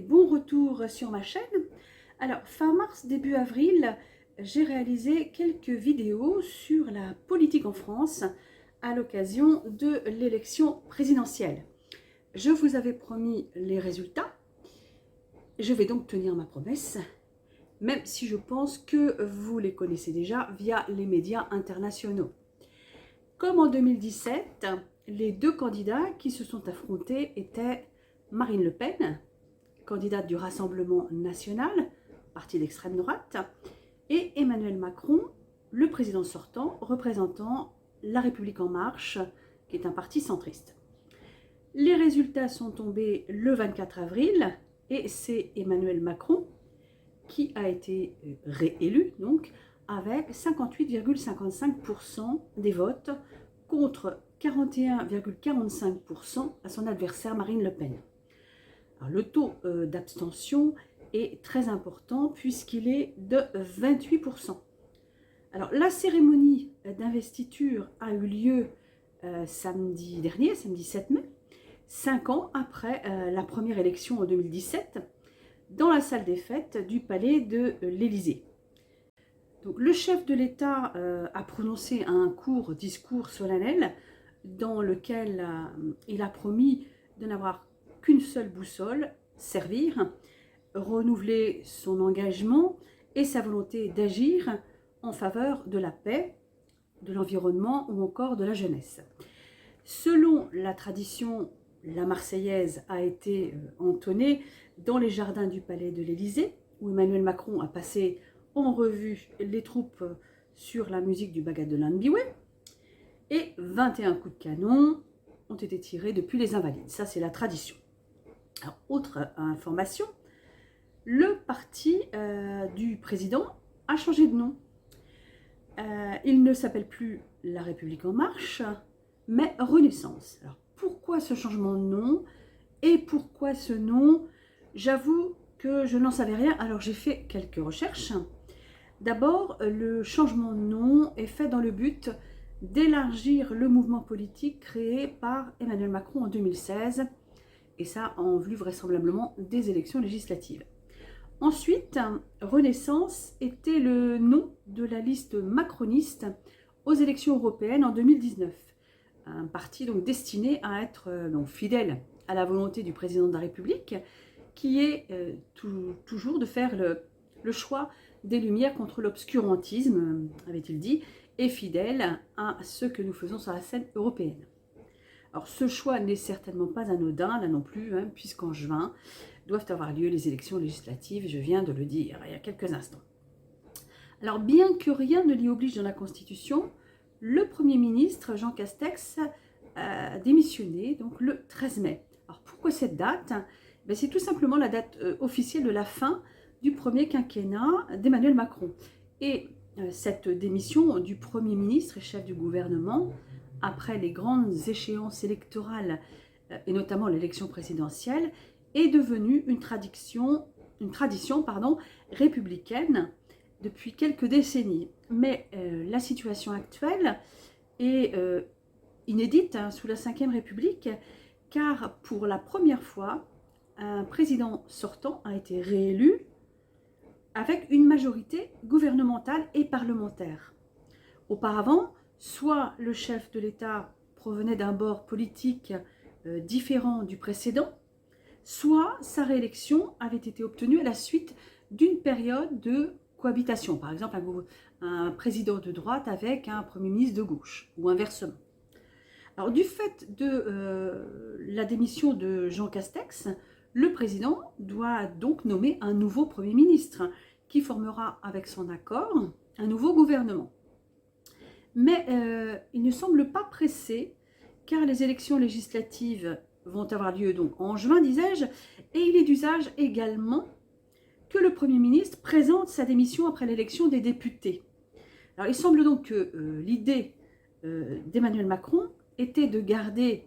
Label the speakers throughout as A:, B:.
A: et bon retour sur ma chaîne. Alors, fin mars, début avril, j'ai réalisé quelques vidéos sur la politique en France à l'occasion de l'élection présidentielle. Je vous avais promis les résultats. Je vais donc tenir ma promesse, même si je pense que vous les connaissez déjà via les médias internationaux. Comme en 2017, les deux candidats qui se sont affrontés étaient Marine Le Pen, candidate du Rassemblement national, parti d'extrême droite, et Emmanuel Macron, le président sortant, représentant La République en marche, qui est un parti centriste. Les résultats sont tombés le 24 avril, et c'est Emmanuel Macron qui a été réélu, donc, avec 58,55% des votes contre 41,45% à son adversaire Marine Le Pen. Alors, le taux d'abstention est très important puisqu'il est de 28%. Alors, la cérémonie d'investiture a eu lieu samedi dernier, samedi 7 mai, 5 ans après la première élection en 2017, dans la salle des fêtes du palais de l'Élysée. Donc, le chef de l'État a prononcé un court discours solennel dans lequel il a promis de n'avoir qu'une seule boussole, servir, renouveler son engagement et sa volonté d'agir en faveur de la paix, de l'environnement ou encore de la jeunesse. Selon la tradition, la Marseillaise a été entonnée dans les jardins du palais de l'Élysée, où Emmanuel Macron a passé en revue les troupes sur la musique du Bagad de l'Anbioué, et 21 coups de canon ont été tirés depuis les Invalides. Ça, c'est la tradition. Alors, autre information, le parti du président a changé de nom. Il ne s'appelle plus La République en marche, mais Renaissance. Alors, pourquoi ce changement de nom et pourquoi ce nom? J'avoue que je n'en savais rien, alors j'ai fait quelques recherches. D'abord, le changement de nom est fait dans le but d'élargir le mouvement politique créé par Emmanuel Macron en 2016, et ça en vue vraisemblablement des élections législatives. Ensuite, Renaissance était le nom de la liste macroniste aux élections européennes en 2019. Un parti donc destiné à être fidèle à la volonté du président de la République, qui est toujours de faire le choix des Lumières contre l'obscurantisme, avait-il dit, et fidèle à ce que nous faisons sur la scène européenne. Alors, ce choix n'est certainement pas anodin, là non plus, puisqu'en juin doivent avoir lieu les élections législatives, je viens de le dire il y a quelques instants. Alors, bien que rien ne l'y oblige dans la Constitution, le Premier ministre Jean Castex a démissionné donc le 13 mai. Alors, pourquoi cette date? C'est tout simplement la date officielle de la fin du premier quinquennat d'Emmanuel Macron. Et cette démission du Premier ministre et chef du gouvernement, après les grandes échéances électorales, et notamment l'élection présidentielle, est devenue une tradition républicaine depuis quelques décennies. Mais la situation actuelle est inédite sous la Ve République, car pour la première fois, un président sortant a été réélu avec une majorité gouvernementale et parlementaire. Auparavant, soit le chef de l'État provenait d'un bord politique différent du précédent, soit sa réélection avait été obtenue à la suite d'une période de cohabitation, par exemple un président de droite avec un Premier ministre de gauche, ou inversement. Alors, du fait de la démission de Jean Castex, le président doit donc nommer un nouveau Premier ministre qui formera avec son accord un nouveau gouvernement. Mais il ne semble pas pressé car les élections législatives vont avoir lieu donc en juin, disais-je, et il est d'usage également que le Premier ministre présente sa démission après l'élection des députés. Alors, il semble donc que l'idée d'Emmanuel Macron était de garder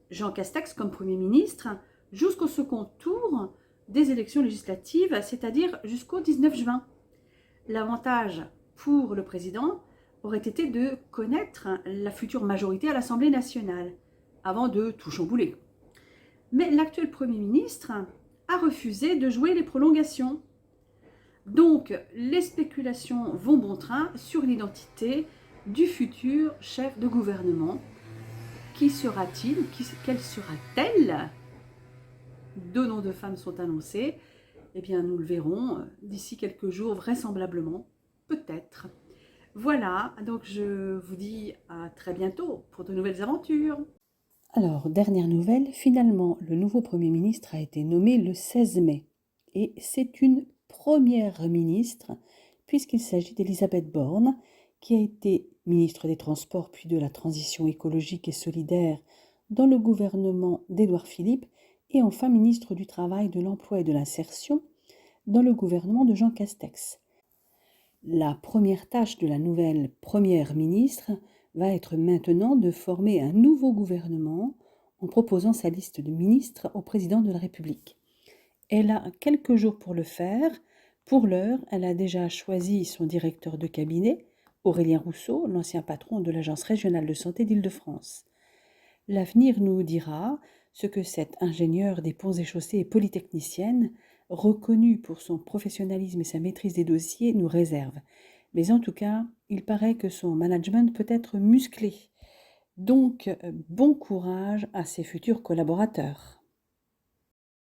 A: Jean Castex comme Premier ministre jusqu'au second tour des élections législatives, c'est-à-dire jusqu'au 19 juin. L'avantage pour le président aurait été de connaître la future majorité à l'Assemblée nationale, avant de tout chambouler. Mais l'actuel Premier ministre a refusé de jouer les prolongations. Donc, les spéculations vont bon train sur l'identité du futur chef de gouvernement. Qui sera-t-il? Quelle sera-t-elle? Deux noms de femmes sont annoncés. Eh bien, nous le verrons d'ici quelques jours, vraisemblablement, peut-être. Voilà, donc je vous dis à très bientôt pour de nouvelles aventures.
B: Alors, dernière nouvelle, finalement, le nouveau Premier ministre a été nommé le 16 mai. Et c'est une première ministre, puisqu'il s'agit d'Elisabeth Borne, qui a été ministre des Transports puis de la Transition écologique et solidaire dans le gouvernement d'Édouard Philippe, et enfin ministre du Travail, de l'Emploi et de l'Insertion dans le gouvernement de Jean Castex. La première tâche de la nouvelle première ministre va être maintenant de former un nouveau gouvernement en proposant sa liste de ministres au président de la République. Elle a quelques jours pour le faire. Pour l'heure, elle a déjà choisi son directeur de cabinet, Aurélien Rousseau, l'ancien patron de l'Agence régionale de santé d'Île-de-France. L'avenir nous dira ce que cette ingénieure des ponts et chaussées et polytechnicienne, reconnue pour son professionnalisme et sa maîtrise des dossiers, nous réserve. Mais en tout cas, il paraît que son management peut être musclé. Donc, bon courage à ses futurs collaborateurs.